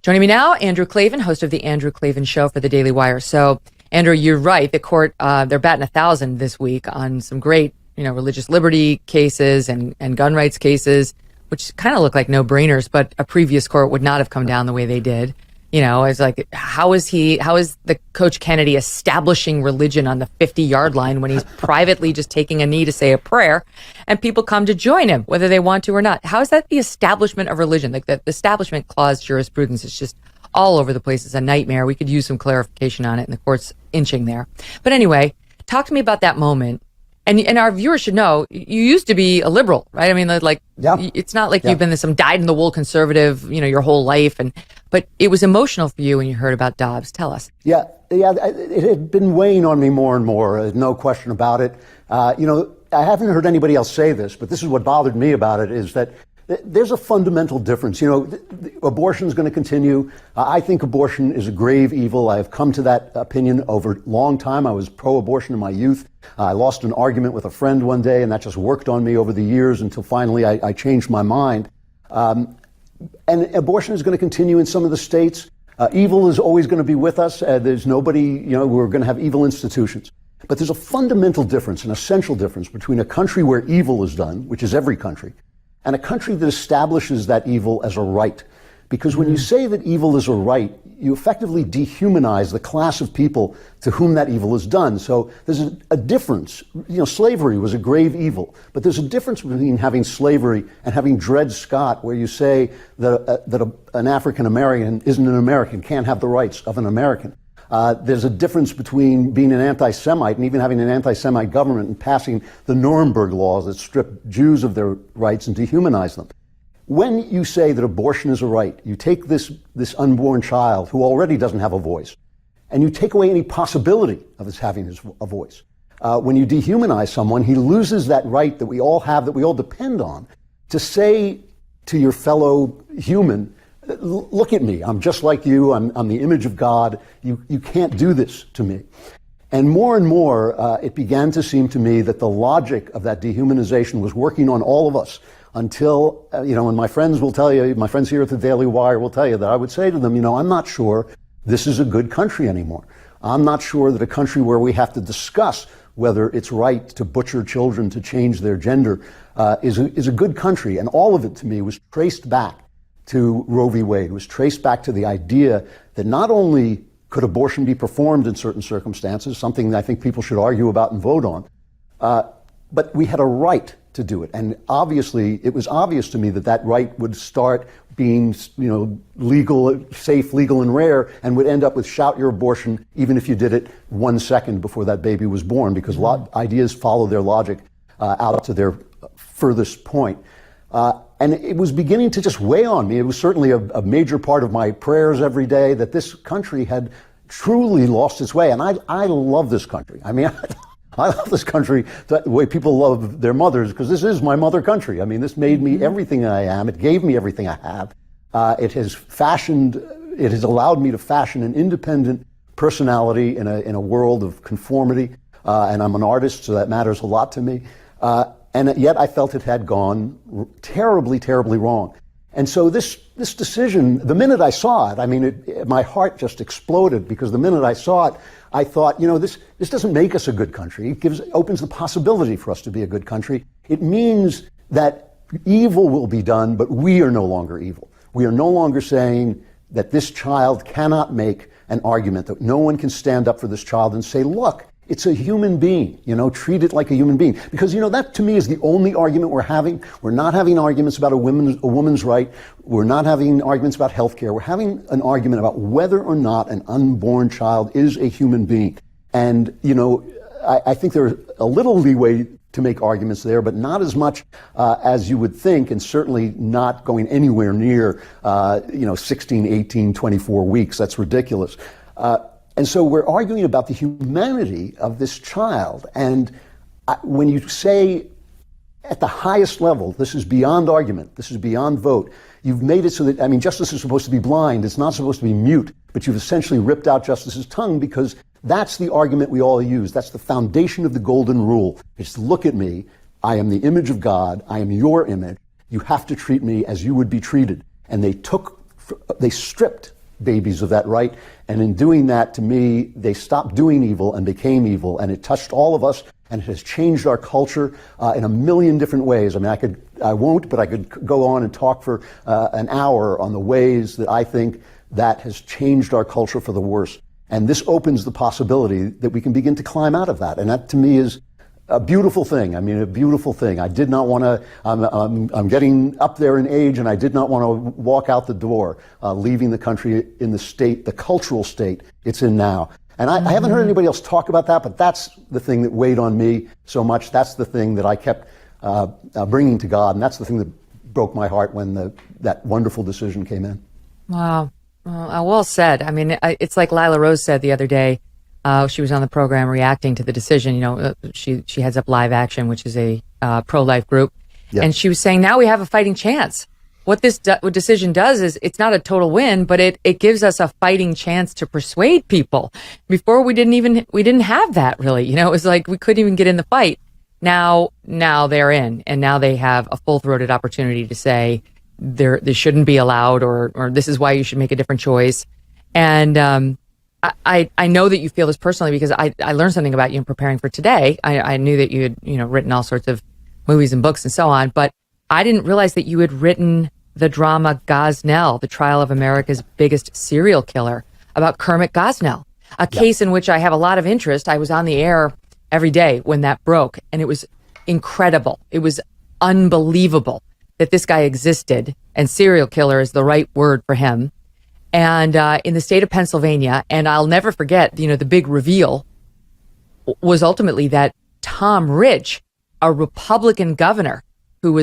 Joining me now, Andrew Klavan, host of the Andrew Klavan Show for the Daily Wire. So, Andrew, you're right. The court, they're batting 1,000 this week on some great, religious liberty cases and gun rights cases, which kind of look like no-brainers, but a previous court would not have come down the way they did. It's like, how is the Coach Kennedy establishing religion on the 50-yard line when he's privately just taking a knee to say a prayer and people come to join him, whether they want to or not? How is that the establishment of religion? Like the establishment clause jurisprudence is just all over the place. It's a nightmare. We could use some clarification on it, and the court's inching there. But anyway, talk to me about that moment. And our viewers should know, you used to be a liberal, right? I mean, It's not like you've been some dyed-in-the-wool conservative, your whole life. But it was emotional for you when you heard about Dobbs. Tell us. Yeah, it had been weighing on me more and more, no question about it. I haven't heard anybody else say this, but this is what bothered me about it, is that there's a fundamental difference. Abortion is going to continue. I think abortion is a grave evil. I have come to that opinion over a long time. I was pro-abortion in my youth. I lost an argument with a friend one day, and that just worked on me over the years until finally I changed my mind. And abortion is going to continue in some of the states. Evil is always going to be with us. There's nobody, we're going to have evil institutions. But there's a fundamental difference, an essential difference between a country where evil is done, which is every country, and a country that establishes that evil as a right. Because when you say that evil is a right, you effectively dehumanize the class of people to whom that evil is done. So there's a difference. Slavery was a grave evil, but there's a difference between having slavery and having Dred Scott, where you say that an African American isn't an American, can't have the rights of an American. There's a difference between being an anti-Semite and even having an anti-Semite government and passing the Nuremberg laws that strip Jews of their rights and dehumanize them. When you say that abortion is a right, you take this unborn child who already doesn't have a voice, and you take away any possibility of his having a voice. When you dehumanize someone, he loses that right that we all have, that we all depend on, to say to your fellow human, look at me, I'm just like you, I'm the image of God, you can't do this to me. And more, it began to seem to me that the logic of that dehumanization was working on all of us until, and my friends will tell you, my friends here at the Daily Wire will tell you that I would say to them, I'm not sure this is a good country anymore. I'm not sure that a country where we have to discuss whether it's right to butcher children to change their gender is a good country. And all of it to me was traced back to Roe v. Wade, was traced back to the idea that not only could abortion be performed in certain circumstances, something that I think people should argue about and vote on, but we had a right to do it. And obviously, it was obvious to me that that right would start being, legal, safe, legal, and rare, and would end up with shout your abortion, even if you did it 1 second before that baby was born, because ideas follow their logic out to their furthest point. And it was beginning to just weigh on me. It was certainly a major part of my prayers every day that this country had truly lost its way. And I love this country. I mean, I love this country the way people love their mothers, because this is my mother country. I mean, this made me everything I am. It gave me everything I have. It has allowed me to fashion an independent personality in a world of conformity. And I'm an artist, so that matters a lot to me. And yet I felt it had gone terribly, terribly wrong. And so this decision, the minute I saw it, I mean, my heart just exploded, because the minute I saw it, I thought, this doesn't make us a good country. It opens the possibility for us to be a good country. It means that evil will be done, but we are no longer evil. We are no longer saying that this child cannot make an argument, that no one can stand up for this child and say, look, it's a human being, treat it like a human being. Because, that to me is the only argument we're having. We're not having arguments about a woman's right. We're not having arguments about health care. We're having an argument about whether or not an unborn child is a human being. And, I think there's a little leeway to make arguments there, but not as much as you would think, and certainly not going anywhere near, 16, 18, 24 weeks. That's ridiculous. And so we're arguing about the humanity of this child. And when you say at the highest level, this is beyond argument, this is beyond vote, you've made it so that, justice is supposed to be blind, it's not supposed to be mute, but you've essentially ripped out justice's tongue, because that's the argument we all use. That's the foundation of the golden rule. It's look at me, I am the image of God, I am your image, you have to treat me as you would be treated. And they took they stripped babies of that right. And in doing that, to me, they stopped doing evil and became evil. And it touched all of us, and it has changed our culture in a million different ways. I mean, I won't, but I could go on and talk for an hour on the ways that I think that has changed our culture for the worse. And this opens the possibility that we can begin to climb out of that. And that, to me, is a beautiful thing. I mean, a beautiful thing. I did not want to, I'm getting up there in age, and I did not want to walk out the door, leaving the country in the state, the cultural state it's in now. And I haven't heard anybody else talk about that, but that's the thing that weighed on me so much. That's the thing that I kept bringing to God, and that's the thing that broke my heart when that wonderful decision came in. Wow. Well said. I mean, it's like Lila Rose said the other day. She was on the program reacting to the decision. You know, she heads up Live Action, which is a pro-life group. Yeah. And she was saying, now we have a fighting chance. What this decision does is it's not a total win, but it gives us a fighting chance to persuade people. Before we didn't have that really. You know, it was like we couldn't even get in the fight. Now they're in, and now they have a full-throated opportunity to say this shouldn't be allowed, or this is why you should make a different choice. And I know that you feel this personally because I learned something about you in preparing for today. I knew that you had written all sorts of movies and books and so on, but I didn't realize that you had written the drama Gosnell, the trial of America's biggest serial killer, about Kermit Gosnell, a case in which I have a lot of interest. I was on the air every day when that broke, and it was incredible. It was unbelievable that this guy existed, and serial killer is the right word for him. And in the state of Pennsylvania, and I'll never forget, the big reveal was ultimately that Tom Ridge, a Republican governor who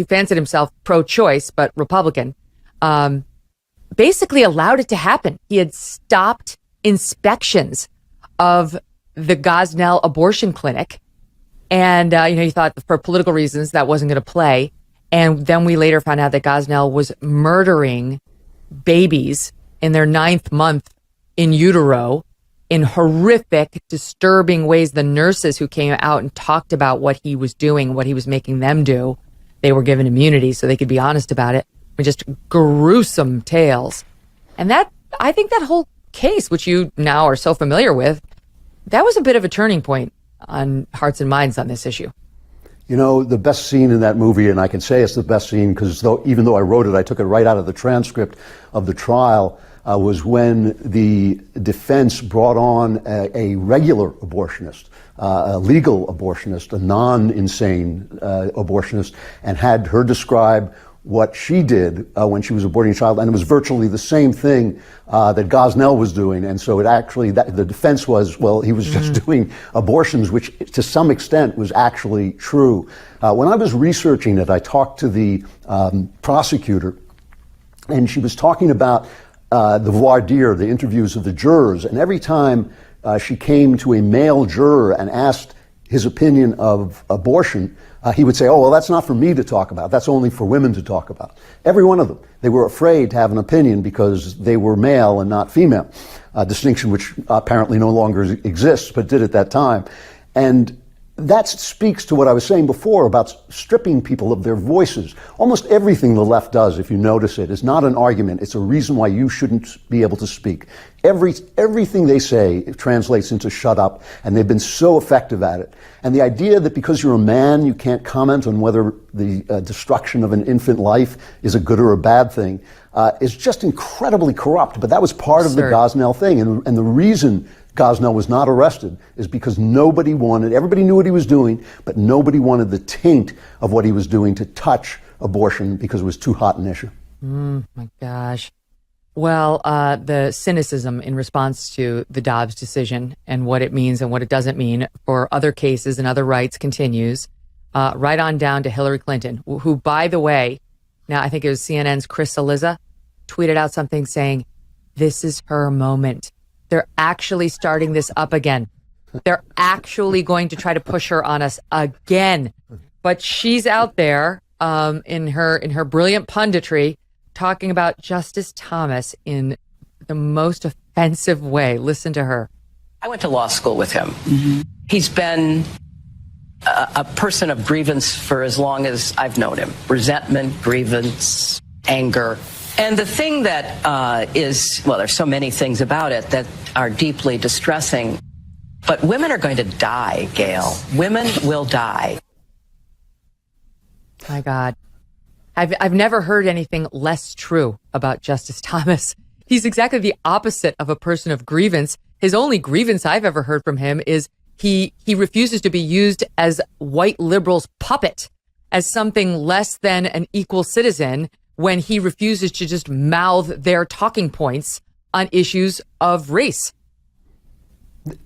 fancied himself pro-choice but Republican, basically allowed it to happen. He had stopped inspections of the Gosnell abortion clinic, and he thought for political reasons that wasn't going to play. And then we later found out that Gosnell was murdering babies in their 9th month in utero in horrific, disturbing ways. The nurses who came out and talked about what he was doing, what he was making them do, they were given immunity so they could be honest about it. Just gruesome tales. And I think that whole case, which you now are so familiar with, that was a bit of a turning point on hearts and minds on this issue. The best scene in that movie, and I can say it's the best scene because even though I wrote it, I took it right out of the transcript of the trial, was when the defense brought on a regular abortionist, a legal abortionist, a non-insane abortionist, and had her describe what she did when she was aborting a child, and it was virtually the same thing that Gosnell was doing. And so the defense was, well, he was just doing abortions, which to some extent was actually true. When I was researching it, I talked to the prosecutor, and she was talking about the voir dire, the interviews of the jurors, and every time she came to a male juror and asked his opinion of abortion, he would say, oh, well, that's not for me to talk about. That's only for women to talk about. Every one of them. They were afraid to have an opinion because they were male and not female, a distinction which apparently no longer exists, but did at that time. And that speaks to what I was saying before about stripping people of their voices. Almost everything the left does, if you notice it, is not an argument. It's a reason why you shouldn't be able to speak. Everything they say translates into shut up, and they've been so effective at it. And the idea that because you're a man, you can't comment on whether the destruction of an infant life is a good or a bad thing is just incredibly corrupt. But that was part of the Gosnell thing. And the reason Gosnell was not arrested is because everybody knew what he was doing, but nobody wanted the taint of what he was doing to touch abortion because it was too hot an issue. My gosh. Well, the cynicism in response to the Dobbs decision and what it means and what it doesn't mean for other cases and other rights continues, right on down to Hillary Clinton, who, by the way, now I think it was CNN's Chris Cillizza, tweeted out something saying, this is her moment. They're actually starting this up again. They're actually going to try to push her on us again. But she's out there in her brilliant punditry talking about Justice Thomas in the most offensive way. Listen to her. I went to law school with him. Mm-hmm. He's been a person of grievance for as long as I've known him. Resentment, grievance, anger. And the thing that there's so many things about it that are deeply distressing, but women are going to die, Gail. Women will die. My God. I've never heard anything less true about Justice Thomas. He's exactly the opposite of a person of grievance. His only grievance I've ever heard from him is he refuses to be used as white liberals' puppet, as something less than an equal citizen, when he refuses to just mouth their talking points on issues of race.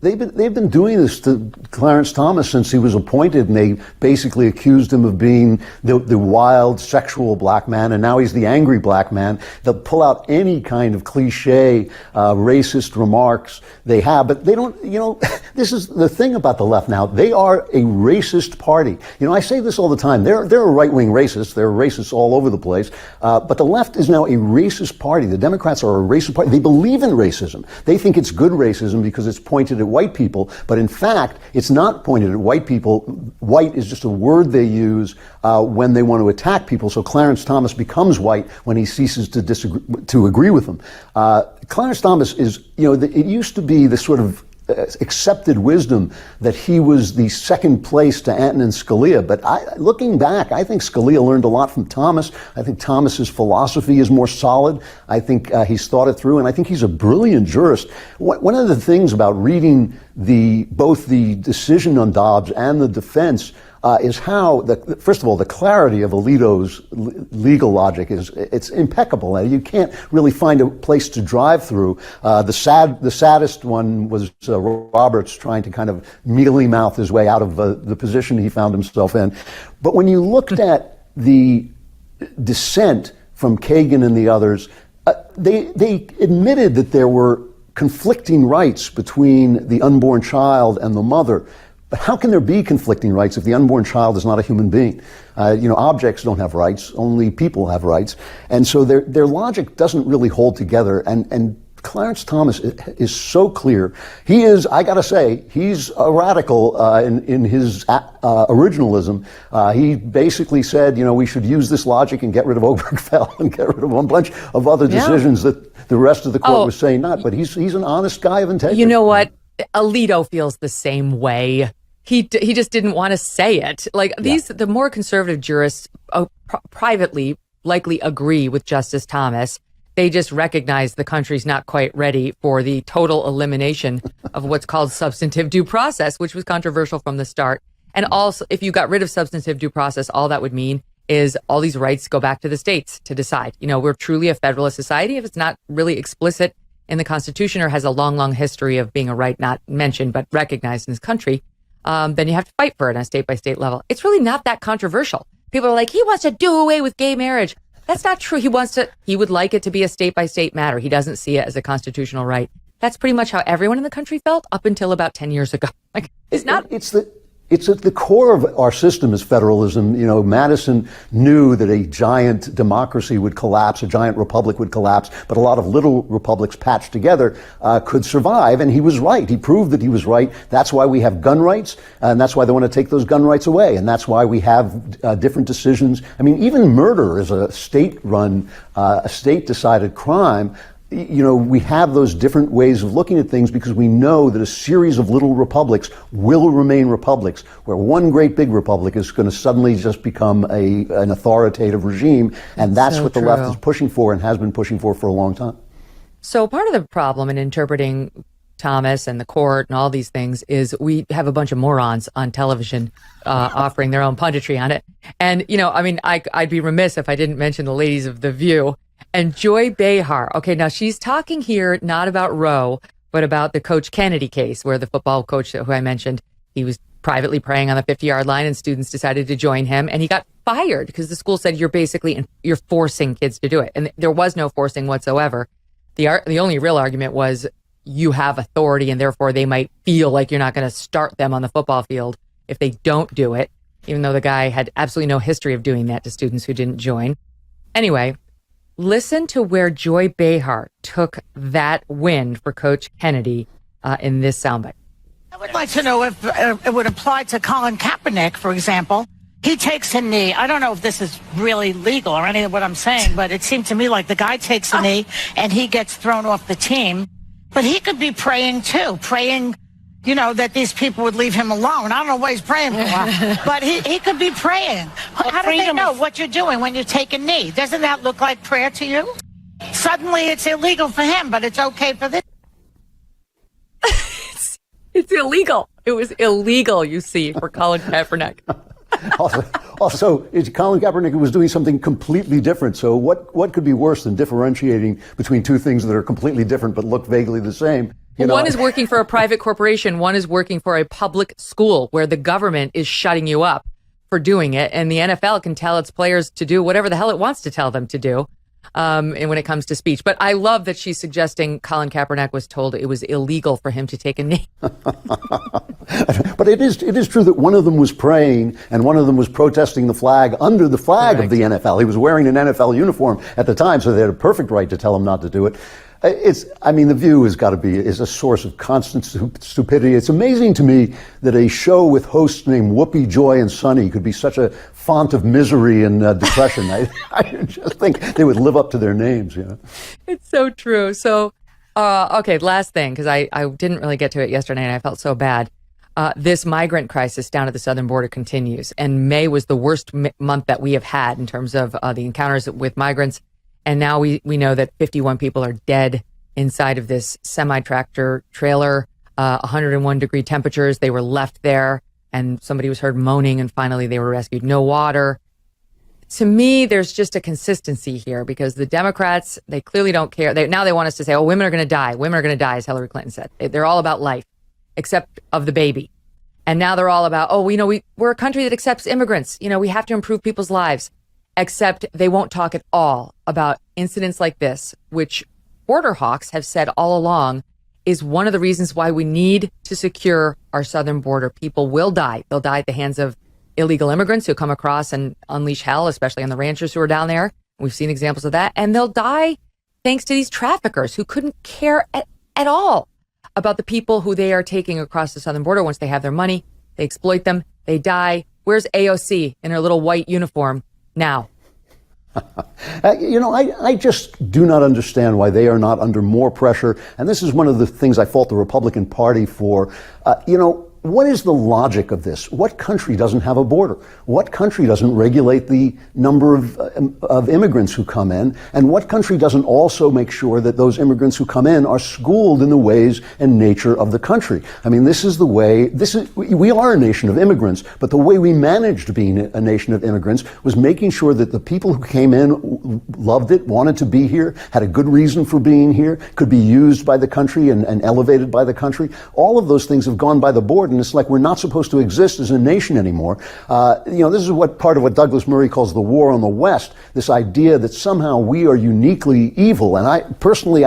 They've been doing this to Clarence Thomas since he was appointed, and they basically accused him of being the wild sexual black man, and now he's the angry black man. They'll pull out any kind of cliche racist remarks they have, but they don't, this is the thing about the left now. They are a racist party. I say this all the time. They're a right-wing racist. They're racists all over the place. But the left is now a racist party. The Democrats are a racist party. They believe in racism. They think it's good racism because it's pointed at white people, but in fact, it's not pointed at white people. White is just a word they use when they want to attack people. So Clarence Thomas becomes white when he ceases to agree with them. Clarence Thomas is, it used to be the sort of accepted wisdom that he was the second place to Antonin Scalia. But looking back, I think Scalia learned a lot from Thomas. I think Thomas's philosophy is more solid. I think he's thought it through, and I think he's a brilliant jurist. One of the things about reading both the decision on Dobbs and the defense is how, first of all, the clarity of Alito's legal logic it's impeccable. You can't really find a place to drive through. The saddest one was Roberts trying to kind of mealy mouth his way out of the position he found himself in. But when you looked at the dissent from Kagan and the others, they admitted that there were conflicting rights between the unborn child and the mother. But how can there be conflicting rights if the unborn child is not a human being? Objects don't have rights, only people have rights. And so their logic doesn't really hold together. And Clarence Thomas is so clear. He is, I gotta say, he's a radical in his originalism. He basically said, we should use this logic and get rid of Obergefell and get rid of a bunch of other decisions that the rest of the court was saying not. But he's an honest guy of integrity. You know what? Alito feels the same way. He just didn't want to say it. The more conservative jurists privately likely agree with Justice Thomas. They just recognize the country's not quite ready for the total elimination of what's called substantive due process, which was controversial from the start. And also, if you got rid of substantive due process, all that would mean is all these rights go back to the states to decide. We're truly a federalist society if it's not really explicit in the Constitution or has a long, long history of being a right not mentioned but recognized in this country, then you have to fight for it on a state-by-state level. It's really not that controversial. People are like, he wants to do away with gay marriage. That's not true. He would like it to be a state-by-state matter. He doesn't see it as a constitutional right. That's pretty much how everyone in the country felt up until about 10 years ago. It's at the core of our system is federalism. Madison knew that a giant democracy would collapse, a giant republic would collapse, but a lot of little republics patched together could survive, and he was right. He proved that he was right. That's why we have gun rights, and that's why they want to take those gun rights away, and that's why we have different decisions. I mean, even murder is a state-run, a state-decided crime. We have those different ways of looking at things because we know that a series of little republics will remain republics, where one great big republic is going to suddenly just become an authoritative regime. And that's so what the left is pushing for and has been pushing for a long time. So part of the problem in interpreting Thomas and the court and all these things is we have a bunch of morons on television offering their own punditry on it. And, I'd be remiss if I didn't mention the ladies of The View. And Joy Behar. Okay, now she's talking here not about Roe, but about the Coach Kennedy case, where the football coach who I mentioned, he was privately praying on the 50-yard line and students decided to join him. And he got fired because the school said you're forcing kids to do it. And there was no forcing whatsoever. The only real argument was you have authority and therefore they might feel like you're not going to start them on the football field if they don't do it, even though the guy had absolutely no history of doing that to students who didn't join. Anyway, listen to where Joy Behar took that win for Coach Kennedy in this soundbite. I would like to know if it would apply to Colin Kaepernick, for example. He takes a knee. I don't know if this is really legal or any of what I'm saying, but it seemed to me like the guy takes a knee and he gets thrown off the team. But he could be praying too, that these people would leave him alone. I don't know what he's praying for, but he could be praying. How do they know what you're doing when you take a knee? Doesn't that look like prayer to you? Suddenly it's illegal for him, but it's okay for this. It's illegal. It was illegal, you see, for Colin Kaepernick. Also, Colin Kaepernick was doing something completely different. So what could be worse than differentiating between two things that are completely different but look vaguely the same? One is working for a private corporation. One is working for a public school where the government is shutting you up for doing it. And the NFL can tell its players to do whatever the hell it wants to tell them to do. And when it comes to speech. But I love that she's suggesting Colin Kaepernick was told it was illegal for him to take a knee. But it is true that one of them was praying and one of them was protesting the flag under the flag of the NFL. He was wearing an NFL uniform at the time, so they had a perfect right to tell him not to do it. The View is a source of constant stupidity. It's amazing to me that a show with hosts named Whoopi, Joy, and Sunny could be such a font of misery and depression. I just think they would live up to their names, It's so true. So, okay, last thing, because I didn't really get to it yesterday and I felt so bad. This migrant crisis down at the southern border continues. And May was the worst month that we have had in terms of the encounters with migrants. And now we know that 51 people are dead inside of this semi-tractor trailer, 101 degree temperatures. They were left there and somebody was heard moaning and finally they were rescued. No water. To me, there's just a consistency here because the Democrats, they clearly don't care. Now they want us to say, women are going to die. Women are going to die, as Hillary Clinton said. They're all about life, except of the baby. And now they're all about, we're a country that accepts immigrants. We have to improve people's lives. Except they won't talk at all about incidents like this, which border hawks have said all along is one of the reasons why we need to secure our southern border. People will die. They'll die at the hands of illegal immigrants who come across and unleash hell, especially on the ranchers who are down there. We've seen examples of that. And they'll die thanks to these traffickers who couldn't care at all about the people who they are taking across the southern border. Once they have their money, they exploit them. They die. Where's AOC in her little white uniform now? I just do not understand why they are not under more pressure. And this is one of the things I fault the Republican Party for. What is the logic of this? What country doesn't have a border? What country doesn't regulate the number of immigrants who come in? And what country doesn't also make sure that those immigrants who come in are schooled in the ways and nature of the country? This is the way, we are a nation of immigrants, but the way we managed being a nation of immigrants was making sure that the people who came in loved it, wanted to be here, had a good reason for being here, could be used by the country and elevated by the country. All of those things have gone by the board. And it's like we're not supposed to exist as a nation anymore. This is part of what Douglas Murray calls the war on the West, this idea that somehow we are uniquely evil. And I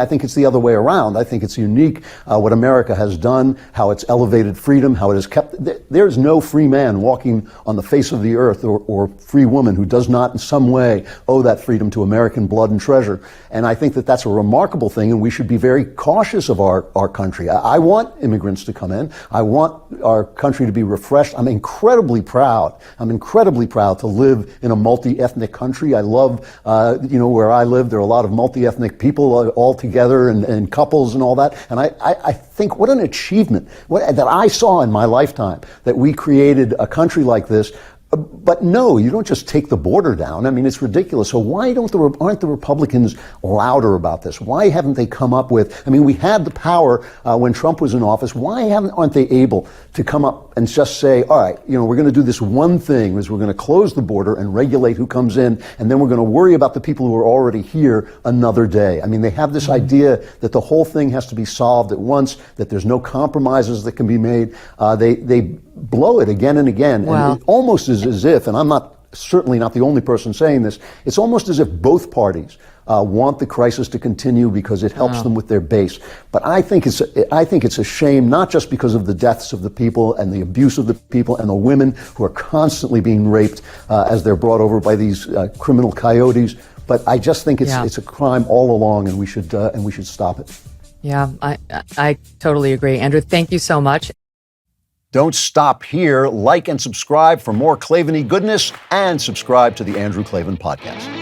think it's the other way around. I think it's unique what America has done, how it's elevated freedom, how it has kept. There's no free man walking on the face of the earth or free woman who does not in some way owe that freedom to American blood and treasure. And I think that that's a remarkable thing, and we should be very cautious of our country. I want immigrants to come in. I want our country to be refreshed. I'm incredibly proud to live in a multi-ethnic country. I love, where I live, there are a lot of multi-ethnic people all together and couples and all that. And I think what an achievement that I saw in my lifetime, that we created a country like this. But no, you don't just take the border down. It's ridiculous. So why aren't the Republicans louder about this? Why haven't they come up with, we had the power when Trump was in office. Why aren't they able to come up and just say, all right, we're going to do this one thing, is we're going to close the border and regulate who comes in, and then we're going to worry about the people who are already here another day. They have this idea that the whole thing has to be solved at once, that there's no compromises that can be made. They blow it again and again. Wow. And it almost is as if, and I'm certainly not the only person saying this, it's almost as if both parties want the crisis to continue because it helps them with their base. But I think it's a shame, not just because of the deaths of the people and the abuse of the people and the women who are constantly being raped as they're brought over by these criminal coyotes, but I just think it's a crime all along, and we should stop it. Yeah, I totally agree. Andrew, thank you so much. Don't stop here. Like and subscribe for more Klavan-y goodness, and subscribe to the Andrew Klavan Podcast.